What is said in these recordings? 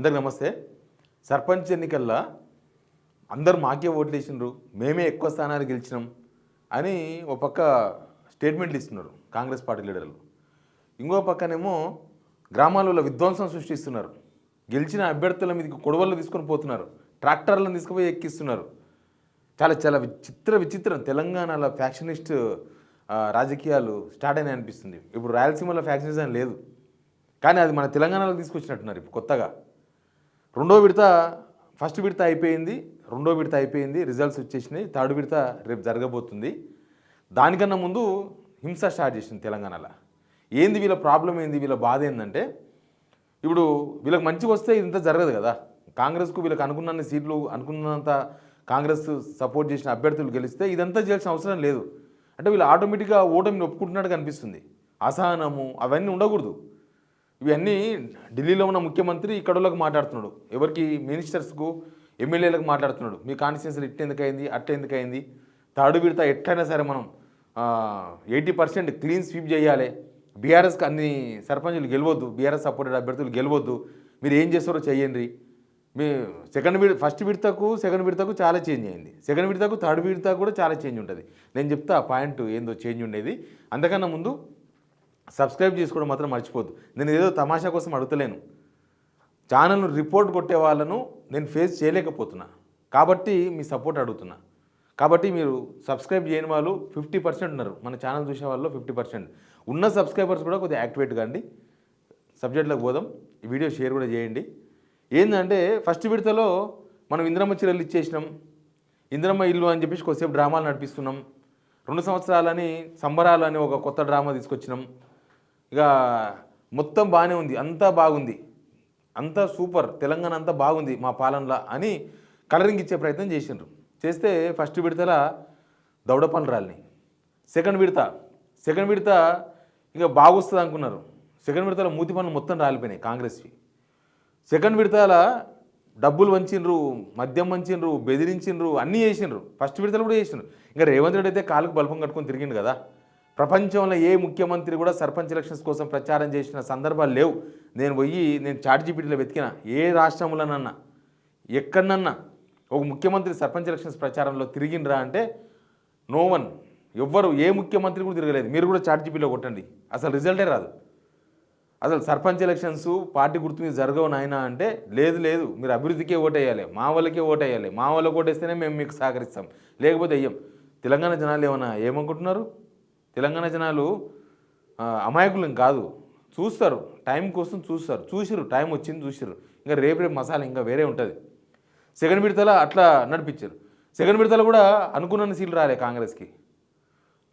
అందరికి నమస్తే. సర్పంచ్ ఎన్నికల్లో అందరూ మాకే ఓట్లు వేసినారు, మేమే ఎక్కువ స్థానాలు గెలిచినాం అని ఒక పక్క స్టేట్మెంట్లు ఇస్తున్నారు కాంగ్రెస్ పార్టీ లీడర్లు. ఇంకో పక్కనేమో గ్రామాలలో విధ్వంసం సృష్టిస్తున్నారు. గెలిచిన అభ్యర్థుల మీదకి కొడవళ్ళు తీసుకొని పోతున్నారు, ట్రాక్టర్లను తీసుకుపోయి ఎక్కిస్తున్నారు. చాలా చాలా విచిత్రం. తెలంగాణలో ఫ్యాక్షనిస్ట్ రాజకీయాలు స్టార్ట్ అయినాయి అనిపిస్తుంది. ఇప్పుడు రాయలసీమలో ఫ్యాక్షనిజం లేదు, కానీ అది మన తెలంగాణలో తీసుకొచ్చినట్టున్నారు ఇప్పుడు కొత్తగా. ఫస్ట్ విడత అయిపోయింది, రెండో విడత అయిపోయింది, రిజల్ట్స్ వచ్చేసినాయి. థర్డ్ విడత రేపు జరగబోతుంది. దానికన్నా ముందు హింస స్టార్ట్ చేసింది తెలంగాణలో. ఏంది వీళ్ళ ప్రాబ్లం, ఏంది వీళ్ళ బాధ ఏంటంటే, ఇప్పుడు వీళ్ళకి మంచిగా వస్తే ఇంత జరగదు కదా. కాంగ్రెస్కు వీళ్ళకి అనుకున్న సీట్లు, అనుకున్నంత కాంగ్రెస్ సపోర్ట్ చేసిన అభ్యర్థులు గెలిస్తే ఇదంతా చేయాల్సిన అవసరం లేదు. అంటే వీళ్ళు ఆటోమేటిక్గా ఓటమిని ఒప్పుకుంటున్నట్టు కనిపిస్తుంది. అసహనము అవన్నీ ఉండకూడదు. ఇవన్నీ ఢిల్లీలో ఉన్న ముఖ్యమంత్రి ఇక్కడోళ్ళకి మాట్లాడుతున్నాడు, ఎవరికి మినిస్టర్స్కు ఎమ్మెల్యేలకు మాట్లాడుతున్నాడు. మీ కాన్స్టిట్యున్సీలు ఇట్టెందుకైంది అట్టెందుకైంది, థర్డ్ విడత ఎట్లయినా సరే మనం 80% క్లీన్ స్వీప్ చేయాలి, బీఆర్ఎస్కి అన్ని సర్పంచులు గెలవద్దు, బీఆర్ఎస్ సపోర్టెడ్ అభ్యర్థులు గెలవద్దు, మీరు ఏం చేస్తారో చేయండి. మీ ఫస్ట్ విడతకు సెకండ్ విడతకు చాలా చేంజ్ అయింది, సెకండ్ విడతకు థర్డ్ విడతకు కూడా చాలా చేంజ్ ఉంటుంది. నేను చెప్తా ఆ పాయింట్ ఏందో చేంజ్ ఉండేది. అంతకన్నా ముందు సబ్స్క్రైబ్ చేసుకోవడం మాత్రం మర్చిపోద్దు. నేను ఏదో తమాషా కోసం అడుగుతలేను. ఛానల్ను రిపోర్ట్ కొట్టే వాళ్ళను నేను ఫేస్ చేయలేకపోతున్నా కాబట్టి మీ సపోర్ట్ అడుగుతున్నా. కాబట్టి మీరు సబ్స్క్రైబ్ చేయని వాళ్ళు 50% ఉన్నారు, మన ఛానల్ చూసే వాళ్ళు 50%. ఉన్న సబ్స్క్రైబర్స్ కూడా కొద్దిగా యాక్టివేట్ కాండి. సబ్జెక్ట్లోకి పోదాం, ఈ వీడియో షేర్ కూడా చేయండి. ఏంటంటే ఫస్ట్ విడతలో మనం ఇందిరమ్మ చీరలు ఇచ్చేసినాం, ఇందిరమ్మ ఇల్లు అని చెప్పేసి కొద్దిసేపు డ్రామాలు నడిపిస్తున్నాం. 2 సంవత్సరాలని సంబరాలు అని ఒక కొత్త డ్రామా తీసుకొచ్చినాం. ఇక మొత్తం బాగానే ఉంది, అంతా బాగుంది, అంతా సూపర్, తెలంగాణ అంతా బాగుంది మా పాలనలో అని కలరింగ్ ఇచ్చే ప్రయత్నం చేస్తే ఫస్ట్ విడతల దౌడ పనులు రాలినాయి. సెకండ్ విడత ఇక బాగొస్తుంది అనుకున్నారు. సెకండ్ విడతల మూతి పనులు మొత్తం రాలిపోయినాయి కాంగ్రెస్వి. సెకండ్ విడతల డబ్బులు వంచిండ్రు, మద్యం వంచిండ్రు, బెదిరించిండ్రు, అన్నీ చేసిండ్రు. ఫస్ట్ విడతలు కూడా చేసిండ్రు. ఇంకా రేవంత్ రెడ్డి అయితే కాలుకు బల్పం కట్టుకొని తిరిగిండు కదా. ప్రపంచంలో ఏ ముఖ్యమంత్రి కూడా సర్పంచ్ ఎలక్షన్స్ కోసం ప్రచారం చేసిన సందర్భాలు లేవు. నేను చాట్ జీపీటీలో వెతికిన, ఏ రాష్ట్రంలోనన్నా ఎక్కడనన్నా ఒక ముఖ్యమంత్రి సర్పంచ్ ఎలక్షన్స్ ప్రచారంలో తిరిగిండ్రా అంటే నో వన్, ఎవ్వరు ఏ ముఖ్యమంత్రి కూడా తిరగలేదు. మీరు కూడా చాట్ జీపీలో కొట్టండి, అసలు రిజల్టే రాదు. అసలు సర్పంచ్ ఎలక్షన్స్ పార్టీ గుర్తు మీద జరగవు నాయనా అంటే లేదు, మీరు అభివృద్ధికే ఓటేయాలి, మా వాళ్ళకే ఓటేయాలి, మా వాళ్ళకి ఓటేస్తేనే మేము మీకు సహకరిస్తాం, లేకపోతే అయ్యాం. తెలంగాణ జనాలు ఏమన్నా ఏమనుకుంటున్నారు? తెలంగాణ జనాలు అమాయకులం కాదు, చూస్తారు, టైం కోసం చూసిరు, టైం వచ్చింది చూసిరు. ఇంకా రేపు మసాలా ఇంకా వేరే ఉంటుంది. సెకండ్ విడతలో అట్లా నడిపించారు. సెకండ్ విడతలో కూడా అనుకున్న సీట్లు రాలే కాంగ్రెస్కి,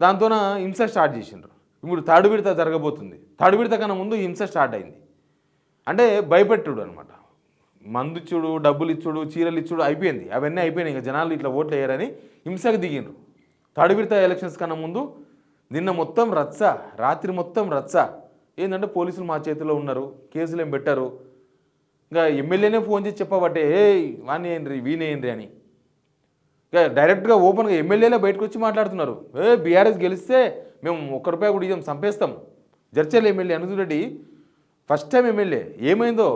దాంతోన హింస స్టార్ట్ చేసిండ్రు. ఇప్పుడు థర్డ్ విడత జరగబోతుంది. థర్డ్ విడత కన్నా ముందు హింస స్టార్ట్ అయింది. అంటే భయపెట్టుడు అనమాట. మందు ఇచ్చుడు, డబ్బులు ఇచ్చుడు, చీరలు ఇచ్చుడు అయిపోయింది. అవన్నీ అయిపోయినాయి. ఇంకా జనాలు ఇట్లా ఓట్లు వేయరని హింసకు దిగిండ్రు. థర్డ్ విడత ఎలక్షన్స్ కన్నా ముందు నిన్న మొత్తం రచ్చ, రాత్రి మొత్తం రచ్చ. ఏంటంటే పోలీసులు మా చేతిలో ఉన్నారు, కేసులు ఏం పెట్టారు. ఇంకా ఎమ్మెల్యేనే ఫోన్ చేసి చెప్పబట్టే వాణ్ణి ఏంటి వీణేయండి అని. ఇంకా డైరెక్ట్గా ఓపెన్గా ఎమ్మెల్యేలే బయటకు వచ్చి మాట్లాడుతున్నారు. బీఆర్ఎస్ గెలిస్తే మేము ₹1 కూడా ఇవ్వం, చంపేస్తాం. Jadcherla MLA Anirudh Reddy first time MLA. ఏమైందో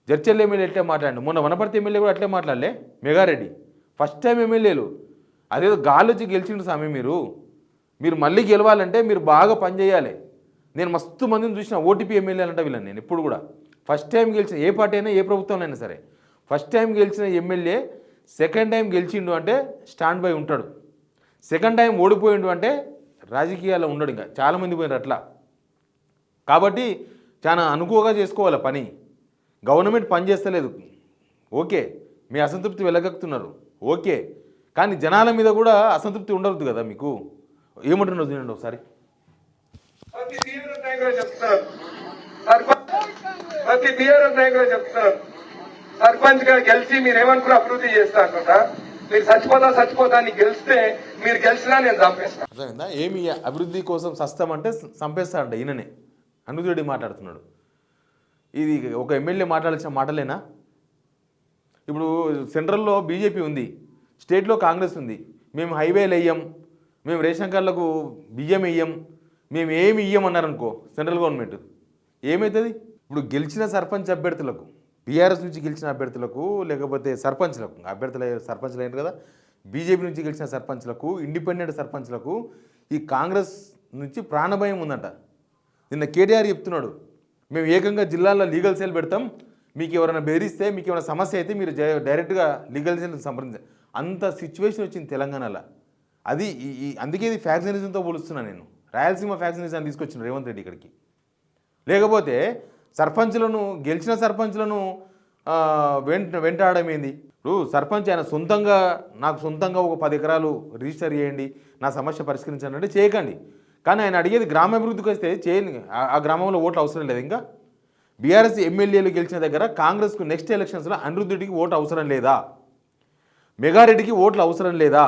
జడ్చర్ల ఎమ్మెల్యే ఎట్లే మాట్లాడండి, మొన్న వనపర్తి ఎమ్మెల్యే కూడా అట్లే మాట్లాడలే. మెగారెడ్డి ఫస్ట్ టైం ఎమ్మెల్యేలు. అదేదో గాలి వచ్చి గెలిచిండు స్వామి. మీరు మళ్ళీ గెలవాలంటే మీరు బాగా పనిచేయాలి. నేను మస్తు మందిని చూసిన ఓటీపీ ఎమ్మెల్యేలు అంటే వీళ్ళని. నేను ఇప్పుడు కూడా ఫస్ట్ టైం గెలిచిన ఏ పార్టీ అయినా ఏ ప్రభుత్వంలో అయినా సరే ఫస్ట్ టైం గెలిచిన ఎమ్మెల్యే సెకండ్ టైం గెలిచిండు అంటే స్టాండ్ బై ఉంటాడు. సెకండ్ టైం ఓడిపోయిండు అంటే రాజకీయాల్లో ఉండడు. ఇంకా చాలామంది పోయినారు అట్లా. కాబట్టి చాలా అనుకోగా చేసుకోవాలి పని. గవర్నమెంట్ పని చేస్తలేదు, ఓకే, మీ అసంతృప్తి వెళ్ళగక్కుతున్నారు, ఓకే, కానీ జనాల మీద కూడా అసంతృప్తి ఉండవద్దు కదా. మీకు ఏమంటున్నారు చూడండి ఒకసారి. ప్రతి బీఆర్ఎస్ నాయకులు చెప్తున్నారు, సర్పంచ్ గా గెలిచి మీరు ఏమనుకున్న అభివృద్ధి చేస్తారు కదా, మీరు చచ్చిపోతా అని గెలిస్తే మీరు గెలిచినా నేను చంపేస్తాను. అర్థమైందా? ఏమి అభివృద్ధి కోసం సస్తామంటే చంపేస్తాడంట ఈయననే. అనుద్ రెడ్డి మాట్లాడుతున్నాడు. ఇది ఒక ఎమ్మెల్యే మాట్లాడాల్సిన మాటలేనా? ఇప్పుడు సెంట్రల్లో బీజేపీ ఉంది, స్టేట్లో కాంగ్రెస్ ఉంది. మేము హైవేలు వేయం, మేము రేషన్ కార్డులకు బియ్యం వేయం, మేము ఏమి ఇయ్యమన్నారనుకో సెంట్రల్ గవర్నమెంట్, ఏమవుతుంది? ఇప్పుడు గెలిచిన సర్పంచ్ అభ్యర్థులకు బీఆర్ఎస్ నుంచి గెలిచిన అభ్యర్థులకు లేకపోతే సర్పంచ్లు ఏంటి కదా, బీజేపీ నుంచి గెలిచిన సర్పంచ్లకు, ఇండిపెండెంట్ సర్పంచ్లకు ఈ కాంగ్రెస్ నుంచి ప్రాణభయం ఉందంట. నిన్న కేటీఆర్ చెప్తున్నాడు, మేము ఏకంగా జిల్లాల్లో లీగల్ సెల్ పెడతాం, మీకు ఎవరైనా బెదిరిస్తే మీకు ఏమైనా సమస్య అయితే మీరు డైరెక్ట్గా లీగల్ సెల్ సంప్రదించారు. అంత సిచ్యువేషన్ వచ్చింది తెలంగాణలో. అది అందుకే ఇది ఫ్యాక్షనిజంతో పోలుస్తున్నాను నేను. రాయలసీమ ఫ్యాక్షనిజాన్ని తీసుకొచ్చిన రేవంత్ రెడ్డి ఇక్కడికి. లేకపోతే గెలిచిన సర్పంచ్లను వెంటాడమేంది? ఇప్పుడు సర్పంచ్ ఆయన నాకు సొంతంగా ఒక 10 ఎకరాలు రిజిస్టర్ చేయండి, నా సమస్య పరిష్కరించండి అంటే చేయకండి. కానీ ఆయన అడిగేది గ్రామాభివృద్ధికి వస్తే చేయండి. ఆ గ్రామంలో ఓట్లు అవసరం లేదు. ఇంకా బీఆర్ఎస్ ఎమ్మెల్యేలు గెలిచిన దగ్గర కాంగ్రెస్కు నెక్స్ట్ ఎలక్షన్స్లో అనిరుద్ధ్ రెడ్డికి ఓటు అవసరం లేదా, మెగారెడ్డికి ఓట్లు అవసరం లేదా?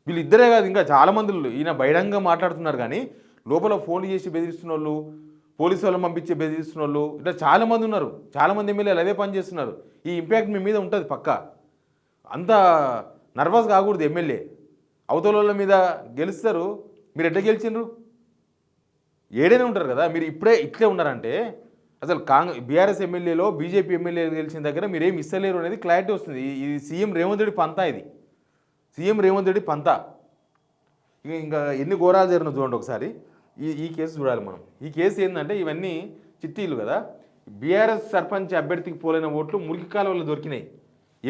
వీళ్ళిద్దరే కాదు, ఇంకా చాలామంది ఈయన బహిరంగంగా మాట్లాడుతున్నారు. కానీ లోపల ఫోన్లు చేసి బెదిరిస్తున్న వాళ్ళు, పోలీసు వాళ్ళని పంపించి బెదిరిస్తున్న వాళ్ళు ఇట్లా చాలామంది ఉన్నారు. చాలామంది ఎమ్మెల్యేలు అదే పని చేస్తున్నారు. ఈ ఇంపాక్ట్ మీ మీద ఉంటుంది పక్కా. అంత నర్వస్ కాకూడదు ఎమ్మెల్యే. అవతల వాళ్ళ మీద గెలుస్తారు. మీరు ఎట్లా గెలిచిండ్రు? ఏడైనా ఉంటారు కదా. మీరు ఇట్లే ఉన్నారంటే అసలు బీఆర్ఎస్ ఎమ్మెల్యేలో బీజేపీ ఎమ్మెల్యేలు గెలిచిన దగ్గర మీరేం ఇస్తలేరు అనేది క్లారిటీ వస్తుంది. ఇది సీఎం రేవంత్ రెడ్డి పంతా. సీఎం రేవంత్ రెడ్డి పంతా. ఇంకా ఎన్ని ఘోరాలు జరిగిన చూడండి ఒకసారి. ఈ కేసు చూడాలి మనం. ఈ కేసు ఏంటంటే ఇవన్నీ చిట్టీలు కదా. బీఆర్ఎస్ సర్పంచ్ అభ్యర్థికి పోలైన ఓట్లు మురికి కాలువల్లో దొరికినాయి.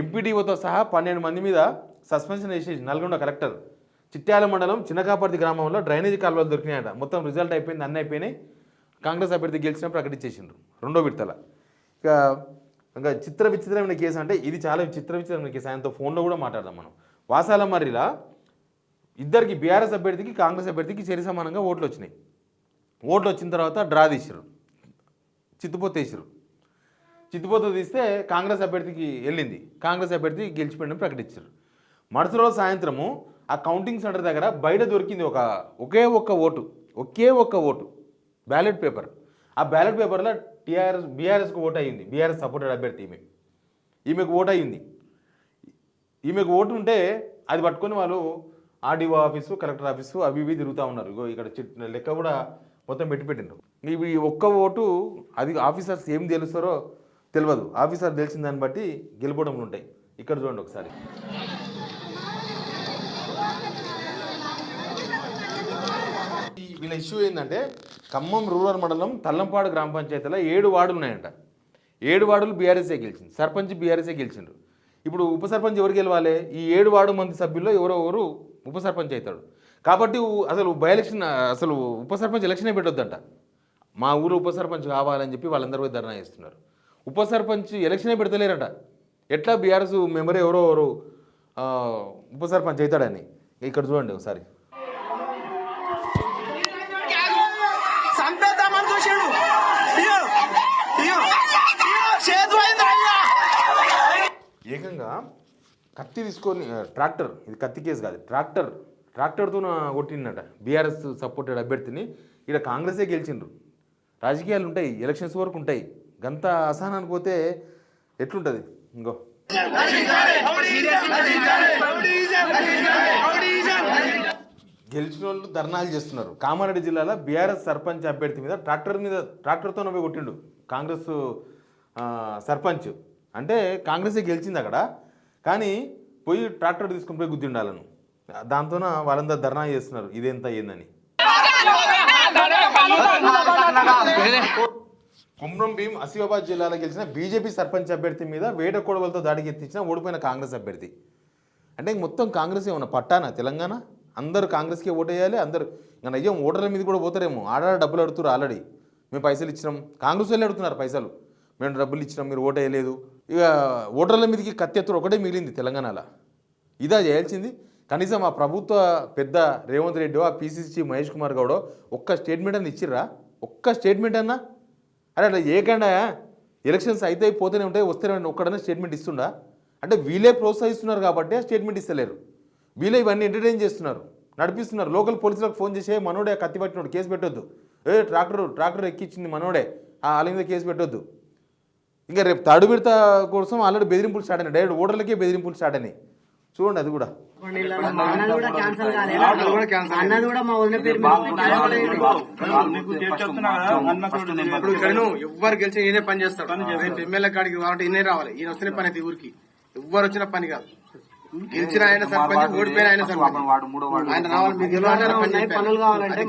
ఎంపీడీఓతో సహా 12 మంది మీద సస్పెన్షన్ వేసేసి నల్గొండ కలెక్టర్. చిట్యాల మండలం చిన్నకాపర్తి గ్రామంలో డ్రైనేజీ కాలువలు దొరికినాయట. మొత్తం రిజల్ట్ అయిపోయింది, అన్నీ అయిపోయినాయి. కాంగ్రెస్ అభ్యర్థి గెలిచిన ప్రకటించేసిండ్రు రెండో విడతల. ఇంకా విచిత్రమైన కేసు అంటే ఇది చాలా విచిత్రమైన కేసు. ఆయనతో ఫోన్లో కూడా మాట్లాడదాం మనం. వాసాల మర్రిలా ఇద్దరికి బీఆర్ఎస్ అభ్యర్థికి కాంగ్రెస్ అభ్యర్థికి సరి సమానంగా ఓట్లు వచ్చినాయి. ఓట్లు వచ్చిన తర్వాత డ్రా తీసారు, చిత్తుపోతు వేసారు. చిత్తుపోతు తీస్తే కాంగ్రెస్ అభ్యర్థికి వెళ్ళింది. కాంగ్రెస్ అభ్యర్థి గెలిచిపోయిన ప్రకటించారు. మరుసటి రోజు సాయంత్రము ఆ కౌంటింగ్ సెంటర్ దగ్గర బయట దొరికింది ఒకే ఒక్క ఓటు బ్యాలెట్ పేపర్. ఆ బ్యాలెట్ పేపర్లో బీఆర్ఎస్కు ఓటు అయ్యింది. బీఆర్ఎస్ సపోర్టెడ్ అభ్యర్థి ఈమెకు ఓటు అయ్యింది. ఈమెకు ఓటు ఉంటే అది పట్టుకొని వాళ్ళు ఆర్డీఓ ఆఫీసు, కలెక్టర్ ఆఫీసు అవి ఇవి తిరుగుతూ ఉన్నారు. ఇక్కడ లెక్క కూడా మొత్తం పెట్టిండ్రు. ఇవి ఒక్క ఓటు అది ఆఫీసర్స్ ఏం తెలుస్తారో తెలియదు. ఆఫీసర్ తెలిసిన దాన్ని బట్టి గెలుపడంలు ఉంటాయి. ఇక్కడ చూడండి ఒకసారి. వీళ్ళ ఇష్యూ ఏంటంటే ఖమ్మం రూరల్ మండలం తల్లంపాడు గ్రామ పంచాయతీలో 7 వార్డులు ఉన్నాయంట. 7 వార్డులు బీఆర్ఎస్ఏ గెలిచింది. సర్పంచ్ బీఆర్ఎస్ఏ గెలిచిండ్రు. ఇప్పుడు ఉప సర్పంచ్ ఎవరు గెలవాలి? ఈ 7 వార్డు మంది సభ్యుల్లో ఎవరు ఉప సర్పంచ్ అవుతాడు. కాబట్టి అసలు ఉప సర్పంచ్ ఎలక్షనే పెట్టొద్దంట. మా ఊరు ఉప సర్పంచ్ కావాలని చెప్పి వాళ్ళందరూ పోయి ధర్నా చేస్తున్నారు. ఉప సర్పంచ్ ఎలక్షనే పెడతలేరట. ఎట్లా బీఆర్ఎస్ మెంబర్ ఎవరో ఉప సర్పంచ్ అవుతాడని. ఇక్కడ చూడండి ఒకసారి. ఏకంగా కత్తి తీసుకొని ట్రాక్టర్, ఇది కత్తి కేసు కాదు, ట్రాక్టర్తో కొట్టిండట బీఆర్ఎస్ సపోర్టెడ్ అభ్యర్థిని. ఇక్కడ కాంగ్రెసే గెలిచిండ్రు. రాజకీయాలు ఉంటాయి, ఎలక్షన్స్ వరకు ఉంటాయి. గంత అసహనానికి పోతే ఎట్లుంటుంది? ఇంకో గెలిచిన వాళ్ళు ధర్నాలు చేస్తున్నారు. కామారెడ్డి జిల్లాలో బీఆర్ఎస్ సర్పంచ్ అభ్యర్థి మీద ట్రాక్టర్తో పోయి కొట్టిండు కాంగ్రెస్ సర్పంచ్. అంటే కాంగ్రెసే గెలిచింది అక్కడ, కానీ పోయి ట్రాక్టర్ తీసుకుని పోయి గుద్దిండాలను. దాంతోన వాళ్ళందరూ ధర్నా చేస్తున్నారు ఇదేంత ఏందని. కుమ్రం భీం ఆసిఫాబాద్ జిల్లాలో గెలిచిన బీజేపీ సర్పంచ్ అభ్యర్థి మీద వేట కొడవలతో దాడికి ఎత్తించిన ఓడిపోయిన కాంగ్రెస్ అభ్యర్థి. అంటే మొత్తం కాంగ్రెస్ ఏమన్నా పట్టానా తెలంగాణ? అందరూ కాంగ్రెస్కే ఓటు వేయాలి. అందరూ ఇంకా నయ్యం ఓటర్ల మీద కూడా పోతారేమో. డబ్బులు అడుగుతారు. ఆల్రెడీ మేము పైసలు ఇచ్చినాం, కాంగ్రెస్ వాళ్ళు అడుగుతున్నారు పైసలు, మేము డబ్బులు ఇచ్చినాం, మీరు ఓటు వేయలేదు. ఇక ఓటర్ల మీదకి కత్తెత్తుడు ఒకటే మిగిలింది తెలంగాణలో. ఇదా చేయాల్సింది. కనీసం ఆ ప్రభుత్వ పెద్ద రేవంత్ రెడ్డి, ఆ పీసీసీ మహేష్ కుమార్ గౌడో ఒక్క స్టేట్మెంట్ అన్న ఇచ్చిర్రా? ఒక్క స్టేట్మెంట్ అన్నా? అరే అట్లా ఏకండా ఎలక్షన్స్ అయితే పోతూనే ఉంటాయి, వస్తూనే ఒక్కడన్నా స్టేట్మెంట్ ఇస్తుండా? అంటే వీళ్ళే ప్రోత్సహిస్తున్నారు కాబట్టి స్టేట్మెంట్ ఇస్తలేరు. వీళ్ళే ఇవన్నీ ఎంటర్టైన్ చేస్తున్నారు, నడిపిస్తున్నారు. లోకల్ పోలీసులకు ఫోన్ చేసే మనోడే కత్తి పట్టినోడు కేసు పెట్టొద్దు, ట్రాక్టర్ ఎక్కించింది మనోడే వాళ్ళ మీద కేసు పెట్టొద్దు. ఇంకా రేపు థర్డ్ విడత కోసం ఆల్రెడీ బెదిరింపులు స్టార్ట్ అయినాయి. డైరెక్ట్ ఓటర్లకే బెదిరింపులు స్టార్ట్ అయినాయి. చూడండి అది కూడా. అన్నది కూడా క్యాన్సల్ కాలేదు. అన్నది కూడా మా వదిన పేరు ఇప్పుడు ఇక్కడ ఎవ్వరు గెలిచి ఈయనే పని చేస్తాడు. రేపు ఎమ్మెల్యే కాడికి కాబట్టి ఈయనే రావాలి. ఈయన వస్తేనే పని అయితే ఊరికి ఎవ్వరు వచ్చిన పని కాదు. గెలిచిన ఆయన సర్పంచ్, ఓడిపోయిన ఆయన సర్పంచ్. ఆయన రావాలి, మీకు గెలవాలని పని చెప్పారు. పనులు కావాలంటే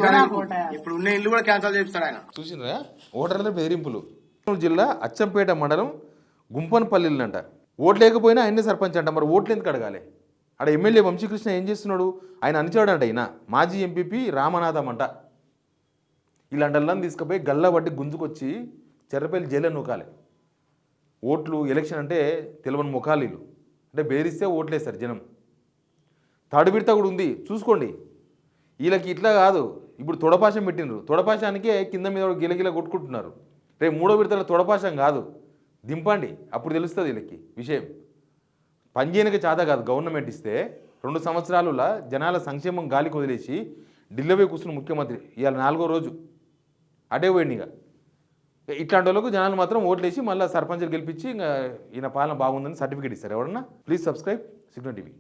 ఇప్పుడు ఉన్న ఇల్లు కూడా క్యాన్సల్ చేపిస్తాడు ఆయన. చూసినరా ఓటర్ల బెదిరింపులు. జిల్లా అచ్చంపేట మండలం గుంపనపల్లిలంట. ఓట్లు లేకపోయినా ఆయనే సర్పంచ్ అంట. మరి ఓట్లు ఎందుకు అడగాలి? ఆడ ఎమ్మెల్యే వంశీకృష్ణ ఏం చేస్తున్నాడు? ఆయన అనిచాడంట. ఈయన మాజీ ఎంపీపీ రామనాథం అంట. ఇలాంటి తీసుకుపోయి గల్లా పట్టి గుంజుకొచ్చి చెర్రపల్లి జైలు నూకాలి. ఓట్లు ఎలక్షన్ అంటే తెలియని ముఖాలు వీళ్ళు. అంటే బెదిరిస్తే ఓట్లేస్తారు జనం. తాడు విడత కూడా ఉంది చూసుకోండి. వీళ్ళకి ఇట్లా కాదు. ఇప్పుడు తొడపాశం పెట్టినరు. తొడపాశానికే కింద మీద గిలగిల కొట్టుకుంటున్నారు. రేపు 3వ విడతల తొడపాశం కాదు, దింపండి, అప్పుడు తెలుస్తుంది వీళ్ళకి విషయం. పనిచేయనికి చేత కాదు గవర్నమెంట్ ఇస్తే 2 సంవత్సరాలులా జనాల సంక్షేమం గాలికి వదిలేసి ఢిల్లీపై కూర్చున్న ముఖ్యమంత్రి ఇవాళ 4వ రోజు అడే పోయింది. ఇట్లాంటి వాళ్ళకు జనాలు మాత్రం ఓట్లేసి మళ్ళీ సర్పంచ్లు గెలిపించి ఇంకా ఈయన పాలన బాగుందని సర్టిఫికేట్ ఇస్తారు. ఎవరన్నా ప్లీజ్ సబ్స్క్రైబ్ సిగ్నల్ టీవీ.